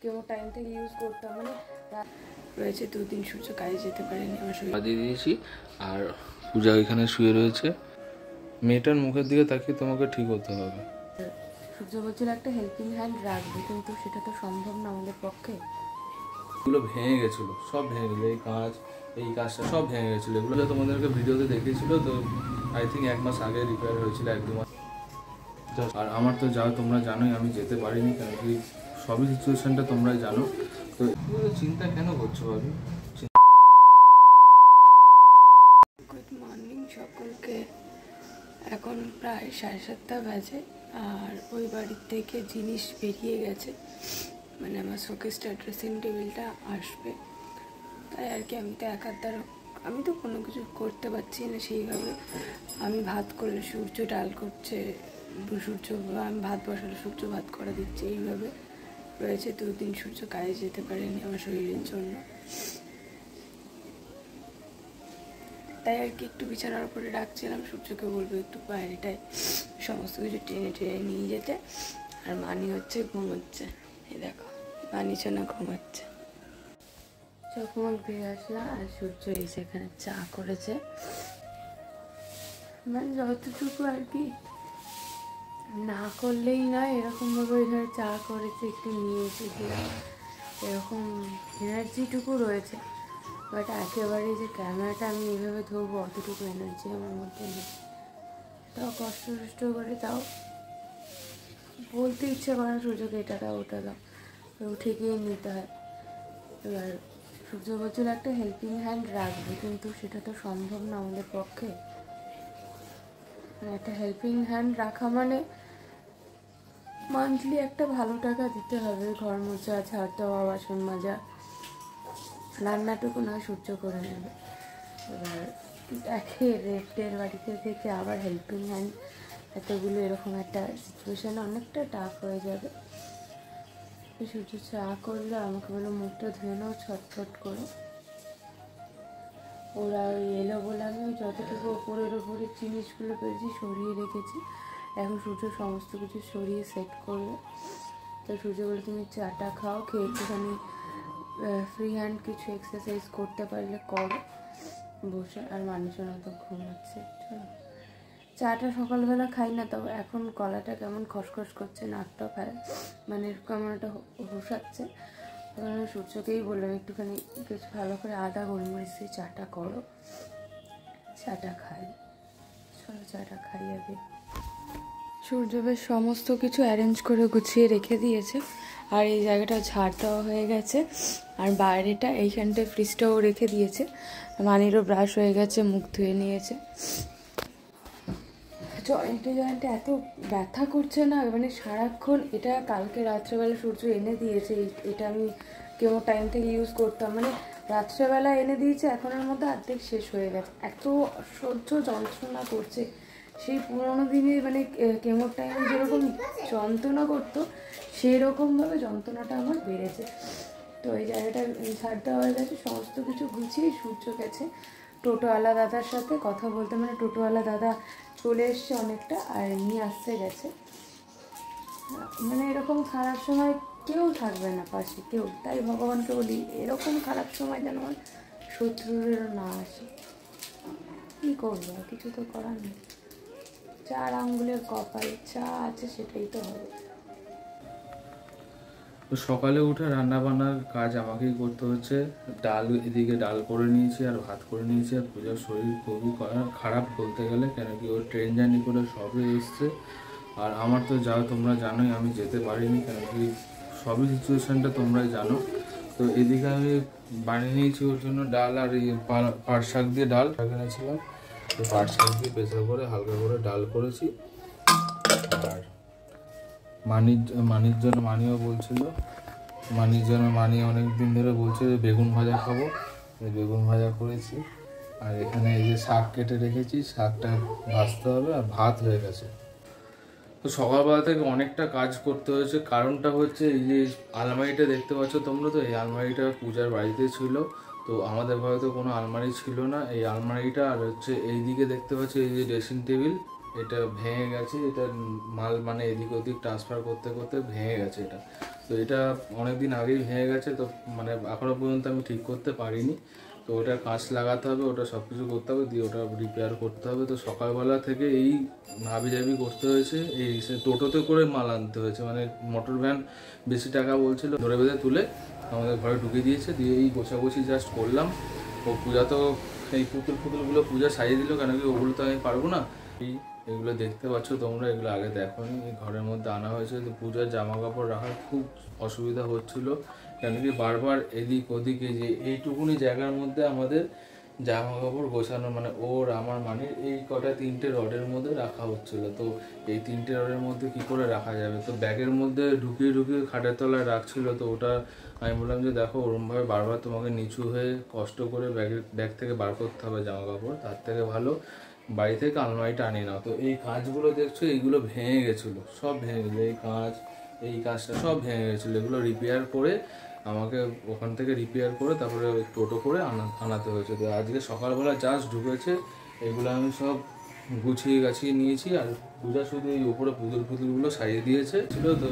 কেমন টাইম থেকে ইউজ করতাম, মানে রয়েছে 2 দিন সূর্য কাজে যেতে পারেনি, আমার শুয়ে দিয়ে দিয়েছি। আর পূজা এখানে শুয়ে রয়েছে। মেয়েটার মুখের দিকে তাকিয়ে তোমাকে ঠিক হতে হবে। সূর্য বলছিল একটা হেল্পিং হ্যান্ড রাখবে, কিন্তু সেটা তো সম্ভব না আমাদের পক্ষে। এগুলো ভেঙে গেছিলো, সব ভেঙে গেলো, এই কাজটা সব ভেঙে গেছিলো। এগুলো তোমাদেরকে ভিডিওতে দেখিয়েছিল, তো আই থিঙ্ক 1 মাস আগে রিপেয়ার হয়েছিল, 1-2 মাস। আর আমার তো যাও তোমরা জানোই আমি যেতে পারিনি, কেন কি সবই সিচুয়েশনটা তোমরাই জানো। তো চিন্তা কেন করছো ভাবি? গুড মর্নিং সকলকে। এখন প্রায় 7:30 বাজে, আর ওই বাড়ির থেকে জিনিস বেরিয়ে গেছে, মানে আমার শোকেসটা ড্রেসিং টেবিলটা আসবে, তাই আর কি। আমি তো কোনো কিছু করতে পারছি না সেইভাবে। আমি ভাত করলে সূর্য ডাল করছে, আমি ভাত বসালে সূর্য ভাত করে দিচ্ছে, এইভাবে রয়েছে 2 দিন সূর্য কাজে যেতে পারেনি আমার শরীরের জন্য। তাই আর কি একটু বিছানার উপরে রাখছিলাম, সূর্যকে বলবো একটু বাইরেটায় সমস্ত কিছু টেনে টেনে নিয়ে যেতে। আর মানি হচ্ছে ঘুমোচ্ছে, এই দেখো মানি সোনা ঘুমাচ্ছে। চকমক দিয়ে আসলাম, আর সূর্য এই সেখানে চা করেছে, মানে যতটুকু আর কি না করলেই নয়, এরকমভাবে ওই ধরে চা করেছে, একটু নিয়ে এসেছিলাম, এরকম এনার্জিটুকু রয়েছে। বাট একেবারে যে ক্যামেরাটা আমি এইভাবে ধরবো অতটুকু এনার্জি আমার মধ্যে নেই। তাও কষ্ট করে তাও বলতে ইচ্ছে করে না সূর্যকে এটা দাও ওটা দাও, উঠে গিয়ে নিতে হয়। এবার সূর্য বলছিল একটা হেল্পিং হ্যান্ড রাখবে, কিন্তু সেটা তো সম্ভব না আমাদের পক্ষে। একটা হেল্পিং হ্যান্ড রাখা মানে মান্থলি একটা ভালো টাকা দিতে হবে, ঘর মোছা, ঝাড় দেওয়া, বাসন মাজা, রান্নাটুকু না সূর্য করে নেবে। এবার দেখে রেন্টের বাড়িতে থেকে আবার হেল্পিং হ্যান্ড এতগুলো, এরকম একটা সিচুয়েশানে অনেকটা টাফ হয়ে যাবে। সূর্য চা করলে আমাকে বললো মুখটা ধুয়ে নাও ছটফট করে। ওরা ওই এলো বলে আমি ওই যতটুকু ওপরের জিনিসগুলো পেরেছি সরিয়ে রেখেছি। এখন সূর্য সমস্ত কিছু সরিয়ে সেট করবে। তো সূর্য বলে তুমি চাটা খাও, খেয়ে একটুখানি ফ্রি হ্যান্ড কিছু এক্সারসাইজ করতে পারলে করো বসে। আর মানুষজন তো ঘুমাচ্ছে। চলো, চাটা সকালবেলা খাই না, তবে এখন গলাটা কেমন খসখস করছে, নাকটাও খায়, মানে কেমন একটা হোসাচ্ছে। তখন সূর্যকেই বললাম একটুখানি কিছু ভালো করে আদা গোলমরিচ দিয়ে চাটা করো, চাটা খাই। চলো চাটা খাই আগে। সূর্য বেশ সমস্ত কিছু অ্যারেঞ্জ করে গুছিয়ে রেখে দিয়েছে, আর এই জায়গাটা ঝাড় দেওয়া হয়ে গেছে, আর বাইরেটা এইখানটায় ফ্রিজটাও রেখে দিয়েছে। মানিরও ব্রাশ হয়ে গেছে, মুখ ধুয়ে নিয়েছে। জয়েন্টে এত ব্যথা করছে না, মানে সারাক্ষণ। এটা কালকে রাত্রেবেলা সূর্য এনে দিয়েছে, এটা আমি কেমন টাইম থেকে ইউজ করতাম, মানে রাত্রেবেলা এনে দিয়েছে, এখনের মধ্যে অর্ধেক শেষ হয়ে গেছে। এত অসহ্য যন্ত্রণা করছে। সেই পুরোনো দিনে মানে কেমোর টাইমে যেরকম যন্ত্রণা করতো, সেই রকমভাবে যন্ত্রণাটা আমার বেড়েছে। তো এই জায়গাটা ছাড় দেওয়া হয়ে গেছে, সমস্ত কিছু গুছিয়ে সূর্য গেছে টোটোওয়ালা দাদার সাথে কথা বলতে, মানে টোটোওয়ালা দাদা চলে এসছে অনেকটা, আর নিয়ে আসতে গেছে। মানে এরকম খারাপ সময় কেউ থাকবে না পাশে, কেউ। তাই ভগবানকে বলি এরকম খারাপ সময় যেন আমার শত্রুরেরও না আসে। কী করবো, কিছু তো করার নেই। 4 আঙ্গুলের কপাল যা আছে সেটাই তো হবে। তো সকালে উঠে রান্না বান্নার কাজ আমাকেই করতে হচ্ছে। এদিকে ডাল করে নিয়েছি আর ভাত করে নিয়েছি। আর পূজার শরীর খুবই খারাপ বলতে গেলে, কেন কি ওর ট্রেন জার্নি করে সবে এসছে। আর আমার তো যাও তোমরা জানোই আমি যেতে পারিনি, কেন কি সবই সিচুয়েশানটা তোমরাই জানো। তো এদিকে আমি বানিয়ে নিয়েছি ওর জন্য ডাল, আর এই পাট শাক দিয়ে ডাল এনেছিলাম। তো পাট শাক দিয়ে প্রেসার করে হালকা করে ডাল করেছি। আর মানির জন্য মানিও বলছিল, মানি অনেক দিন ধরে বলছে যে বেগুন ভাজা খাবো, বেগুন ভাজা করেছি। আর এখানে এই যে শাক কেটে রেখেছি, শাকটা ভাজতে হবে। আর ভাত হয়ে গেছে। তো সকালবেলা থেকে অনেকটা কাজ করতে হয়েছে। কারণটা হচ্ছে এই যে আলমারিটা দেখতে পাচ্ছ তোমরা, তো এই আলমারিটা পূজার বাড়িতে ছিল, তো আমাদের ঘরে তো কোনো আলমারি ছিল না। এই আলমারিটা আর হচ্ছে এই দিকে দেখতে পাচ্ছ এই যে ড্রেসিং টেবিল, এটা ভেঙে গেছে, এটা মাল মানে এদিক ওদিক ট্রান্সফার করতে করতে ভেঙে গেছে এটা। তো এটা অনেকদিন আগেই ভেঙে গেছে, তো মানে এখনও পর্যন্ত আমি ঠিক করতে পারিনি। তো ওটা কাঁচ লাগাতে হবে, ওটা সব কিছু করতে হবে, দিয়ে ওটা রিপেয়ার করতে হবে। তো সকালবেলা থেকে এই হাবিজাবি করতে হয়েছে, এই টোটোতে করে মাল আনতে হয়েছে, মানে মোটর ভ্যান বেশি টাকা বলছিল, ধরে বেঁধে তুলে আমাদের ঘরে ঢুকে দিয়েছে। দিয়ে এই গোছাগুছি জাস্ট করলাম। ও পূজা তো এই পুতুলগুলো পূজা সাজিয়ে দিল, কেন কি ওগুলো তো আমি পারবো না। এগুলো দেখতে পাচ্ছ তোমরা, এগুলো আগে দেখোনি, এই ঘরের মধ্যে আনা হয়েছে। তো পূজার জামা কাপড় রাখার খুব অসুবিধা হচ্ছিল, কেন কি বারবার এদিক ওদিক, এই যে এইটুকুনি জায়গার মধ্যে আমাদের জামা কাপড় গোছানো, মানে ওর আমার মানে এই কটা 3টে রডের মধ্যে রাখা হচ্ছিল। তো এই 3টে রডের মধ্যে কি করে রাখা যাবে, তো ব্যাগের মধ্যে ঢুকিয়ে ঢুকিয়ে খাটের তলায় রাখছিল। তো ওটা আমি বললাম যে দেখো ওরমভাবে বারবার তোমাকে নিচু হয়ে কষ্ট করে ব্যাগ থেকে বার করতে হবে জামা কাপড়, তার থেকে ভালো বাড়ি থেকে আলমারিটা আনিয়ে নাও। তো এই কাঁচগুলো দেখছো, এইগুলো ভেঙে গেছিলো, সব ভেঙে গেছিলো, এই কাঁচটা সব ভেঙে গেছিলো। এগুলো রিপেয়ার করে আমাকে ওখান থেকে রিপেয়ার করে তারপরে টোটো করে আনাতে হয়েছে। তো আজকে সকালবেলা জাস্ট ঢুকেছে, এগুলো আমি সব গুছিয়ে গাছিয়ে নিয়েছি। আর পূজা শুধু এই উপরে পুতুলগুলো সারিয়ে দিয়েছে ছিল। তো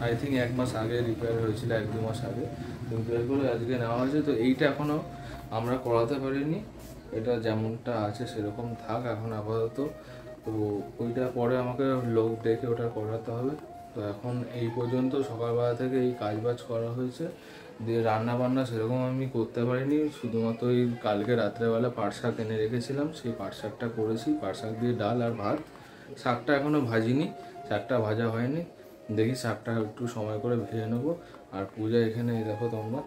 আই থিঙ্ক 1 মাস আগে রিপেয়ার হয়েছিল, 1-2 মাস আগে রিপেয়ার করে আজকে নেওয়া হয়েছে। তো এইটা এখনও আমরা করাতে পারিনি, এটা যেমনটা আছে সেরকম থাক এখন আপাতত। তো ওইটা পরে আমাকে লোক ডেকে ওটা করাতে হবে। তো এখন এই পর্যন্ত সকালবেলা থেকে এই কাজবাজ করা হয়েছে। দিয়ে রান্না বান্না সেরকম আমি করতে পারিনি, শুধুমাত্র ওই কালকে রাত্রেবেলা পাট শাক এনে রেখেছিলাম, সেই পাট শাকটা করেছি। পাট শাক দিয়ে ডাল আর ভাত, শাকটা এখনও ভাজিনি, শাকটা ভাজা হয়নি, দেখি শাকটা একটু সময় করে ভেজে নেবো। আর পূজা এখানে দেখো তোমরা,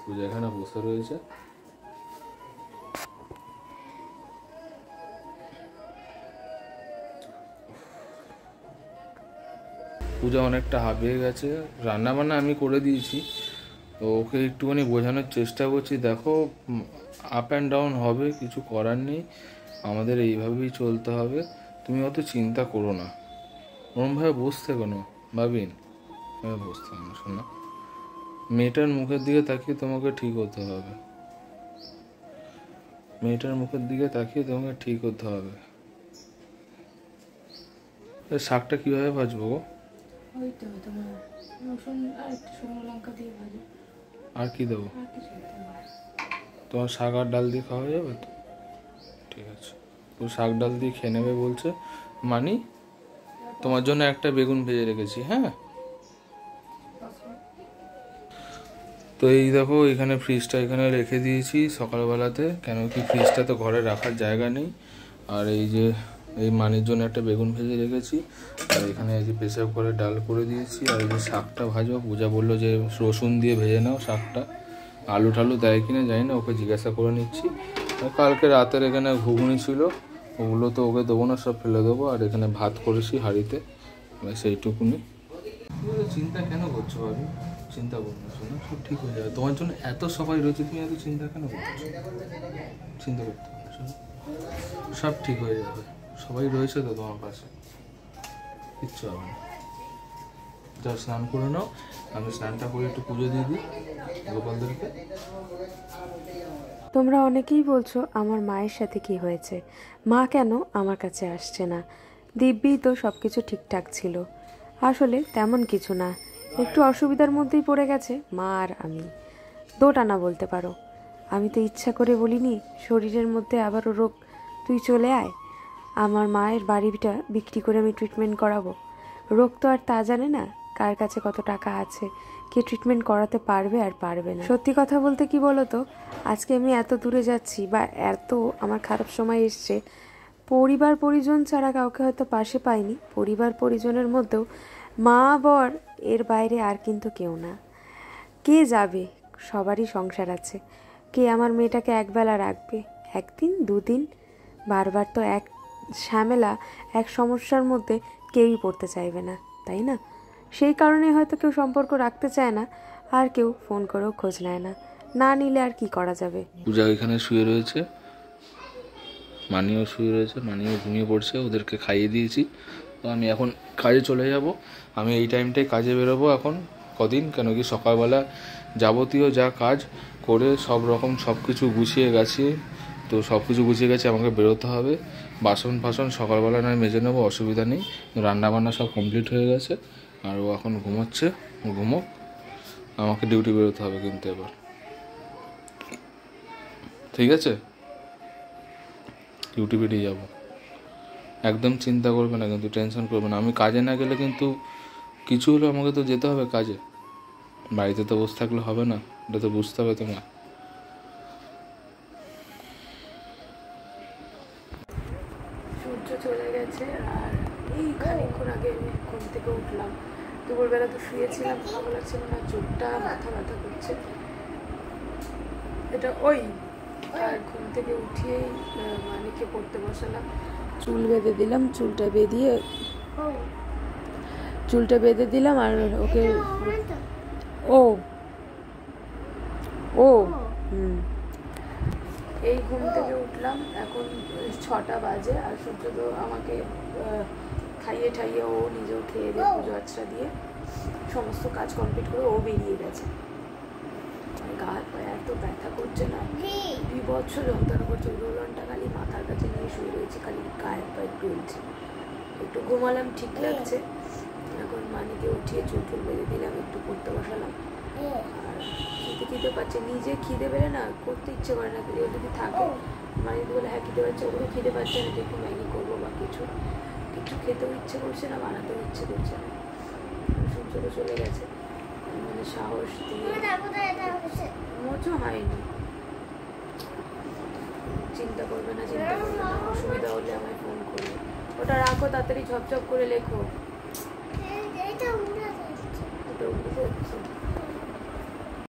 পূজা এখানে বসে রয়েছে। পূজা অনেকটা হাঁপিয়ে গেছে, রান্নাবান্না আমি করে দিয়েছি। তো ওকে একটুখানি বোঝানোর চেষ্টা করছি, দেখো আপ অ্যান্ড ডাউন হবে, কিছু করার নেই, আমাদের এইভাবেই চলতে হবে, তুমি অত চিন্তা করো না। ওরমভাবে বসতে কোনো ভাবিন, বসতে হবে শোনা। মেয়েটার মুখের দিকে তাকিয়ে তোমাকে ঠিক হতে হবে, মেয়েটার মুখের দিকে তাকিয়ে তোমাকে ঠিক হতে হবে। শাকটা কীভাবে ভাজবো গো? ওই তো তোমার রসুন আর একটু শুকনো লঙ্কা দিয়ে ভাজি। আর কি দেবো? আর কিছু দিতে হবে না। তোমার শাক আর ডাল দিয়ে খাওয়া যাবে তো? ঠিক আছে, তো শাক ডাল দিয়ে খেয়ে নেবে বলছে। মানি তোমার জন্য একটা বেগুন ভেজে রেখেছি, হ্যাঁ। তো এই দেখো এখানে ফ্রিজটা এখানে রেখে দিয়েছি সকালবেলাতে, কেন কি ফ্রিজটা তো ঘরে রাখার জায়গা নেই। আর এই যে এই মানির জন্য একটা বেগুন ভেজে রেখেছি, আর এখানে এই যে প্রেসার করে ডাল করে দিয়েছি। আর এই যে শাকটা ভাজবো, পূজা বললো যে রসুন দিয়ে ভেজে নাও শাকটা, আলু টালু দেয় কিনা জানি না, ওকে জিজ্ঞাসা করে নিচ্ছি। কালকে রাতের এখানে ঘুগনি ছিল, ওগুলো তো ওকে দেবো না, সব ফেলে দেবো। আর এখানে ভাত করেছি হাঁড়িতে, সেইটুকুনি। চিন্তা কেন করছো ভাবি? চিন্তা করো না শোনো, সব ঠিক হয়ে যাবে। তোমার জন্য এত সবাই রয়েছে, তুমি এত চিন্তা কেন করছো? চিন্তা করতে হবে শোনো, সব ঠিক হয়ে যাবে, সবাই রয়েছে তো তোমার পাশে, কিচ্ছু হবে না। যা স্নান করে নাও, আমি স্নানটা করে একটু পুজো দিয়ে দিই গোপালদেরকে। তোমরা অনেকেই বলছো আমার মায়ের সাথে কি হয়েছে, মা কেন আমার কাছে আসছে না। দিব্যি তো সব কিছু ঠিকঠাক ছিল। আসলে তেমন কিছু না, একটু অসুবিধার মধ্যেই পড়ে গেছে মা আর আমি, দোটানা বলতে পারো। আমি তো ইচ্ছা করে বলিনি শরীরের মধ্যে আবারও রোগ, তুই চলে আয়, আমার মায়ের বাড়িটা বিক্রি করে আমি ট্রিটমেন্ট করাবো। রোগ তো আর তা জানে না কার কাছে কত টাকা আছে, কে ট্রিটমেন্ট করাতে পারবে আর পারবে না। সত্যি কথা বলতে কি বলো তো, আজকে আমি এত দূরে যাচ্ছি বা এত আমার খারাপ সময় এসছে, পরিবার পরিজন ছাড়া কাউকে হয়তো পাশে পাইনি, পরিবার পরিজনের মধ্যেও মা বর এর বাইরে আর কিন্তু কেউ না। কে যাবে, সবারই সংসার আছে, কে আমার মেয়েটাকে একবেলা রাখবে, একদিন দুদিন, বারবার তো এক ঝামেলা এক সমস্যার মধ্যে কেউই পড়তে চাইবে না, তাই না? সেই কারণে হয়তো কেউ সম্পর্ক রাখতে চায় না, আর কেউ ফোন করেও খোঁজ নেয় না, না নিলে আর কি করা যাবে। পূজা এখানে শুয়ে রয়েছে, মানিও শুয়ে রয়েছে, মানিও ঘুমিয়ে পড়ছে, ওদেরকে খাইয়ে দিয়েছি। তো আমি এখন কাজে চলে যাব, আমি এই টাইমটায় কাজে বেরোবো এখন কদিন, কেন কি সকালবেলা যাবতীয় যা কাজ করে সব রকম সব কিছু গুছিয়ে গাছিয়ে তো সব কিছু গুছিয়ে গেছে, আমাকে বেরোতে হবে। বাসন ফাসন সকালবেলা নয় মেজে নেবো, অসুবিধা নেই। রান্নাবান্না সব কমপ্লিট হয়ে গেছে, আর ও এখন ঘুমোচ্ছে, ঘুমোক। আমাকে ডিউটি বেরোতে হবে কিন্তু এবার, ঠিক আছে? ডিউটি বেরিয়ে যাবো, একদম চিন্তা করবে না কিন্তু, টেনশন করবে না। আমি কাজে না গেলে কিন্তু কিছু হলে আমাকে তো যেতে হবে কাজে, বাড়িতে তো বসে থাকলে হবে না, এটা তো বুঝতে হবে তোমার। সূর্য চলে গেছে, আর এই খানিকক্ষণ আগে আমি ঘুম থেকে উঠলাম। দুপুরবেলা তো শুয়েছিলাম, ভালো লাগছিল না, চোখটা মাথা ব্যথা করছে এটা ওই। আর ঘুম থেকে উঠিয়েই মানিকে পড়তে বসালাম, চুল বেঁধে দিলাম, চুলটা বেঁধে দিলাম। আর ওকে ও এই ঘুম থেকে উঠলাম, এখন 6টা বাজে। আর সূর্য তো আমাকে খাইয়ে ঠাইয়ে, ও নিজেও খেয়ে দিয়ে পুজো আচরা দিয়ে সমস্ত কাজ কমপ্লিট করে ও বেরিয়ে গেছে। গা হাত পায়ে এত ব্যথা করছে না, বিভৎস যন্ত্রণা করছে। উলোলনটা খালি মাথার কাছে নিয়ে শুয়ে রয়েছে, খালি গায়ে পায়ে টুলছে। একটু ঘুমালাম, ঠিক লাগছে। এখন মানিকে উঠিয়ে চুল বেঁধে দিলাম, একটু পড়তে বসালাম। আর খিদে পাচ্ছে, নিজে খিদে পেলে না করতে ইচ্ছে করে না। কেউ যদি থাকে মানে বলে হ্যাঁ খিদে পাচ্ছে, ওগুলো খিদে পাচ্ছে না, একটু ম্যাগি করবো বা কিছু খেতেও ইচ্ছে করছে না, বানাতেও ইচ্ছে করছে না। সূর্য তো চলে গেছে, মানে সাহস দিয়ে মোচো হয়নি। চিন্তা করবে না, অসুবিধা হলে আমায় ফোন করবে। ওটা রাখো, তাড়াতাড়ি ঝপঝপ করে লেখো। ওটা উঠে যাচ্ছে।